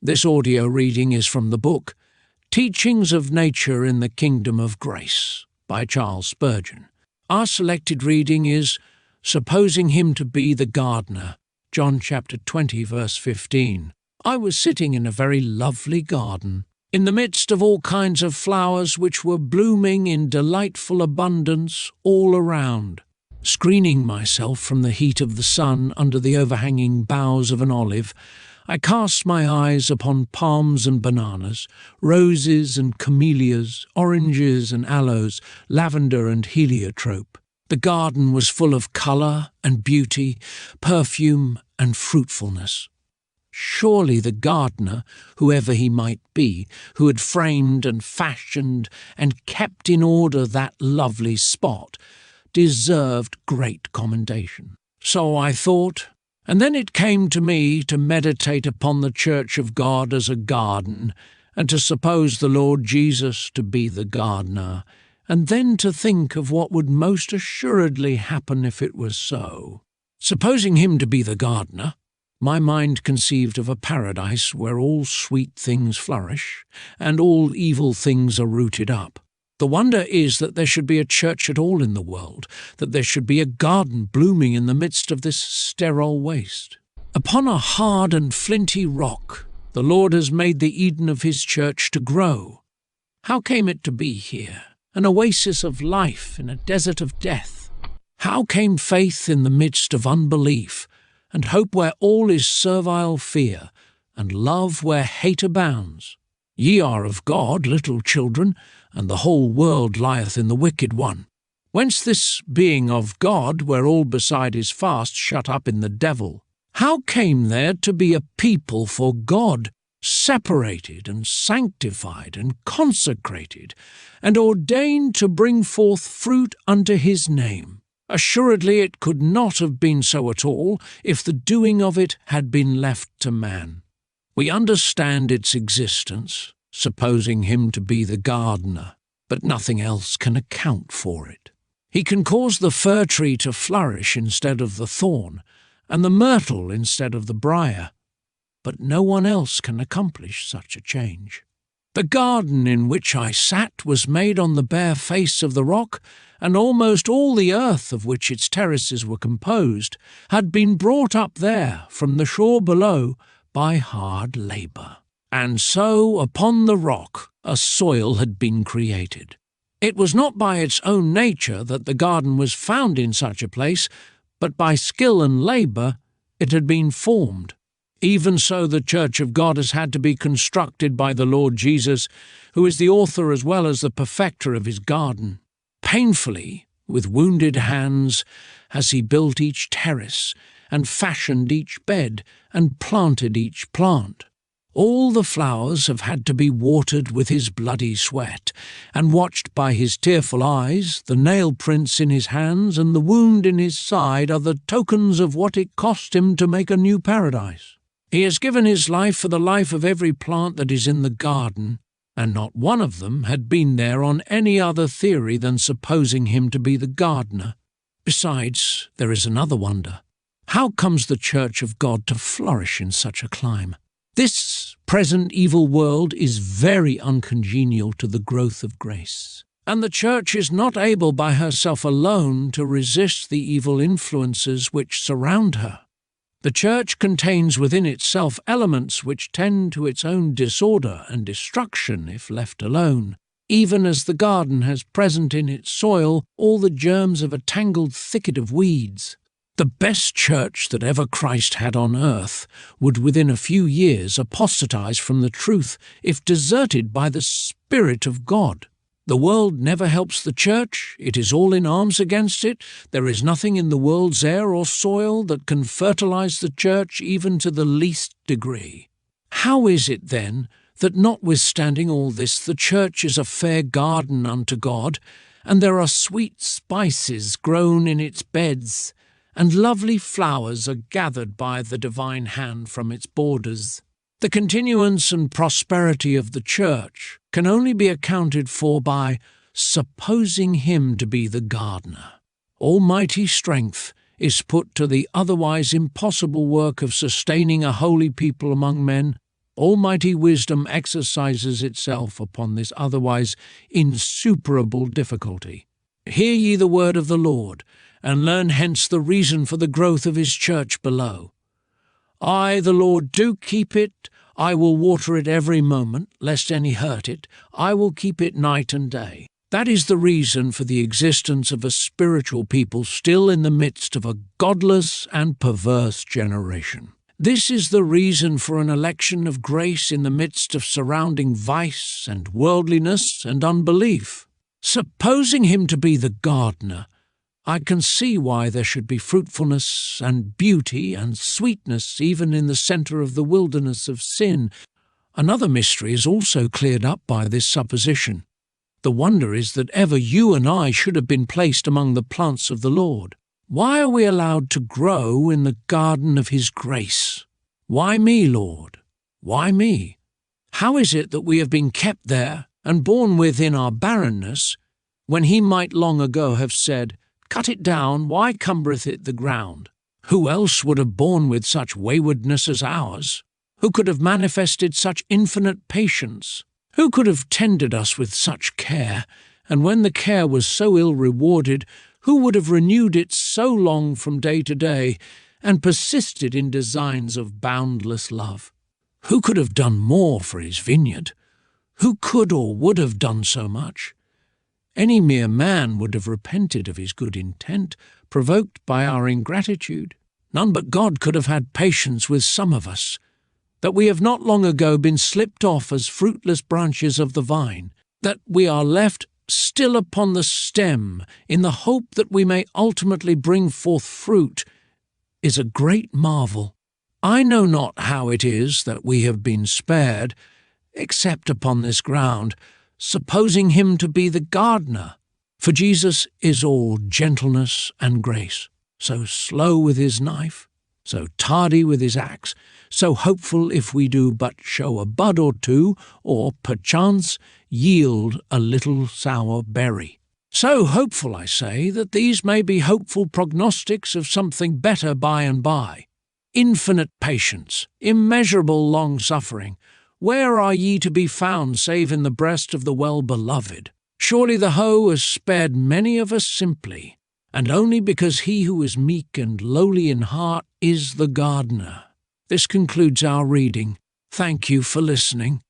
This audio reading is from the book Teachings of Nature in the Kingdom of Grace by Charles Spurgeon. Our selected reading is Supposing Him to be the Gardener, John chapter 20, verse 15. I was sitting in a very lovely garden, in the midst of all kinds of flowers which were blooming in delightful abundance all around. Screening myself from the heat of the sun under the overhanging boughs of an olive, I cast my eyes upon palms and bananas, roses and camellias, oranges and aloes, lavender and heliotrope. The garden was full of colour and beauty, perfume and fruitfulness. Surely the gardener, whoever he might be, who had framed and fashioned and kept in order that lovely spot, deserved great commendation. So I thought, and then it came to me to meditate upon the Church of God as a garden, and to suppose the Lord Jesus to be the gardener, and then to think of what would most assuredly happen if it was so. Supposing him to be the gardener, my mind conceived of a paradise where all sweet things flourish, and all evil things are rooted up. The wonder is that there should be a church at all in the world, that there should be a garden blooming in the midst of this sterile waste. Upon a hard and flinty rock, the Lord has made the Eden of his church to grow. How came it to be here, an oasis of life in a desert of death? How came faith in the midst of unbelief, and hope where all is servile fear, and love where hate abounds? Ye are of God, little children, and the whole world lieth in the wicked one. Whence this being of God, where all beside is fast shut up in the devil? How came there to be a people for God, separated and sanctified and consecrated, and ordained to bring forth fruit unto his name? Assuredly it could not have been so at all if the doing of it had been left to man. We understand its existence, supposing him to be the gardener, but nothing else can account for it. He can cause the fir tree to flourish instead of the thorn, and the myrtle instead of the briar, but no one else can accomplish such a change. The garden in which I sat was made on the bare face of the rock, and almost all the earth of which its terraces were composed had been brought up there from the shore below by hard labour. And so upon the rock a soil had been created. It was not by its own nature that the garden was found in such a place, but by skill and labour it had been formed. Even so the Church of God has had to be constructed by the Lord Jesus, who is the author as well as the perfecter of his garden. Painfully, with wounded hands, has he built each terrace, and fashioned each bed, and planted each plant. All the flowers have had to be watered with his bloody sweat, and watched by his tearful eyes. The nail prints in his hands and the wound in his side are the tokens of what it cost him to make a new paradise. He has given his life for the life of every plant that is in the garden, and not one of them had been there on any other theory than supposing him to be the gardener. Besides, there is another wonder. How comes the Church of God to flourish in such a clime? This present evil world is very uncongenial to the growth of grace, and the Church is not able by herself alone to resist the evil influences which surround her. The Church contains within itself elements which tend to its own disorder and destruction if left alone, even as the garden has present in its soil all the germs of a tangled thicket of weeds. The best church that ever Christ had on earth would within a few years apostatize from the truth if deserted by the Spirit of God. The world never helps the church, it is all in arms against it. There is nothing in the world's air or soil that can fertilize the church even to the least degree. How is it, then, that notwithstanding all this the church is a fair garden unto God, and there are sweet spices grown in its beds, and lovely flowers are gathered by the divine hand from its borders? The continuance and prosperity of the church can only be accounted for by supposing him to be the gardener. Almighty strength is put to the otherwise impossible work of sustaining a holy people among men, Almighty wisdom exercises itself upon this otherwise insuperable difficulty. Hear ye the word of the Lord, and learn hence the reason for the growth of his church below. I, the Lord, do keep it. I will water it every moment, lest any hurt it. I will keep it night and day. That is the reason for the existence of a spiritual people still in the midst of a godless and perverse generation. This is the reason for an election of grace in the midst of surrounding vice and worldliness and unbelief. Supposing him to be the gardener, I can see why there should be fruitfulness and beauty and sweetness even in the centre of the wilderness of sin. Another mystery is also cleared up by this supposition. The wonder is that ever you and I should have been placed among the plants of the Lord. Why are we allowed to grow in the garden of his grace? Why me, Lord? Why me? How is it that we have been kept there and borne with in our barrenness, when he might long ago have said, "Cut it down, why cumbereth it the ground"? Who else would have borne with such waywardness as ours? Who could have manifested such infinite patience? Who could have tended us with such care? And when the care was so ill rewarded, who would have renewed it so long from day to day, and persisted in designs of boundless love? Who could have done more for his vineyard? Who could or would have done so much? Any mere man would have repented of his good intent, provoked by our ingratitude. None but God could have had patience with some of us, that we have not long ago been slipped off as fruitless branches of the vine, that we are left still upon the stem in the hope that we may ultimately bring forth fruit, is a great marvel. I know not how it is that we have been spared, except upon this ground, supposing him to be the gardener. For Jesus is all gentleness and grace, so slow with his knife, so tardy with his axe, so hopeful if we do but show a bud or two, or, perchance, yield a little sour berry. So hopeful, I say, that these may be hopeful prognostics of something better by and by. Infinite patience, immeasurable long-suffering, where are ye to be found save in the breast of the well-beloved? Surely the hoe has spared many of us simply, and only because he who is meek and lowly in heart is the gardener. This concludes our reading. Thank you for listening.